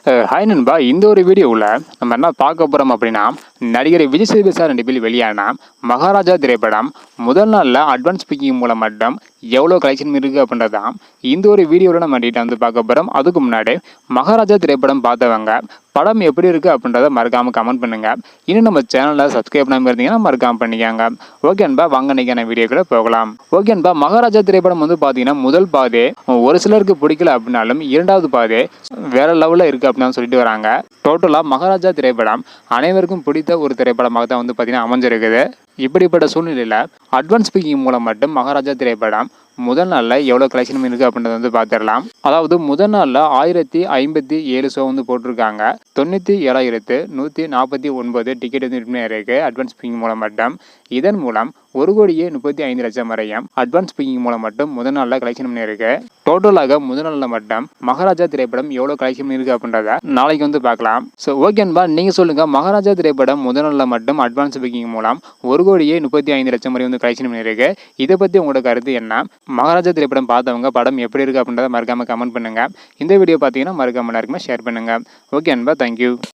Hi நண்பா, இந்த ஒரு வீடியோவில் நம்ம என்ன பார்க்க போகிறோம் அப்படின்னா, நடிகர் விஜய் சேதுபதி சார் நடிப்பில் வெளியான மகாராஜா திரைப்படம் முதல் நாளில் அட்வான்ஸ் புக்கிங் மூலம் மட்டும் எவ்வளோ கலெக்ஷன் இருக்குது அப்படின்றதான் இந்த ஒரு வீடியோவில் நம்ம டீட்டெயில் வந்து பார்க்க போகிறோம். அதுக்கு முன்னாடி மகாராஜா திரைப்படம் பார்த்தவங்க படம் எப்படி இருக்குது அப்படின்றத மறக்காமல் கமெண்ட் பண்ணுங்கள். இன்னும் நம்ம சேனலில் சப்ஸ்கிரைப் பண்ணாமல் இருந்தீங்கன்னா மறக்காமல் பண்ணிக்கோங்க. ஓகே நண்பா, வாங்க இன்னைக்கான வீடியோக்குள்ள போகலாம். ஓகே நண்பா, மகாராஜா திரைப்படம் வந்து பார்த்தீங்கன்னா முதல் பாதி ஒரு சிலருக்கு பிடிக்கல அப்படின்னாலும் இரண்டாவது பாதி வேற லெவலில் இருக்குது அப்படின்னு சொல்லிட்டு வராங்க. டோட்டலாக மகாராஜா திரைப்படம் அனைவருக்கும் பிடித்த ஒரு திரைப்படமாக தான் வந்து பார்த்தீங்கன்னா அமைஞ்சிருக்குது. இப்படிப்பட்ட சூழ்நிலையில் அட்வான்ஸ் புக்கிங் மூலம் மட்டும் மகாராஜா திரைப்படம் முதல் நாளில் எவ்வளோ கலெக்ஷன் இருக்குது அப்படின்றத வந்து பார்த்துடலாம். அதாவது முதல் நாளில் 1057 ஷோ வந்து போட்டிருக்காங்க. 97,149 டிக்கெட் வந்து விற்பனை இருக்குது அட்வான்ஸ் புக்கிங் மூலம் மட்டும். இதன் மூலம் 1,35,00,000 வரையும் அட்வான்ஸ் புக்கிங் மூலம் மட்டும் முதல் நாளில் கலெக்ஷன் பண்ணி இருக்கு. டோட்டலாக முதல் நாளில் மட்டும் மகாராஜா திரைப்படம் எவ்வளோ கலெக்ஷன் இருக்குது அப்படின்றத நாளைக்கு வந்து பார்க்கலாம். ஸோ ஓகேன்பா, நீங்கள் சொல்லுங்கள், மகாராஜா திரைப்படம் முதல் நாளில் மட்டும் அட்வான்ஸ் புக்கிங் மூலம் 1,35,00,000 வரை வந்து கலெக்ஷன் பண்ணியிருக்கு. இதை பற்றி உங்களோட கருத்து என்ன? மகாராஜா திரைப்படம் பார்த்தவங்க படம் எப்படி இருக்குது அப்படின்றத மறக்காமல் கமெண்ட் பண்ணுங்கள். இந்த வீடியோ பார்த்தீங்கன்னா மறக்காமல் எல்லாருக்குமே ஷேர் பண்ணுங்கள். ஓகே அன்பா, தேங்க்யூ.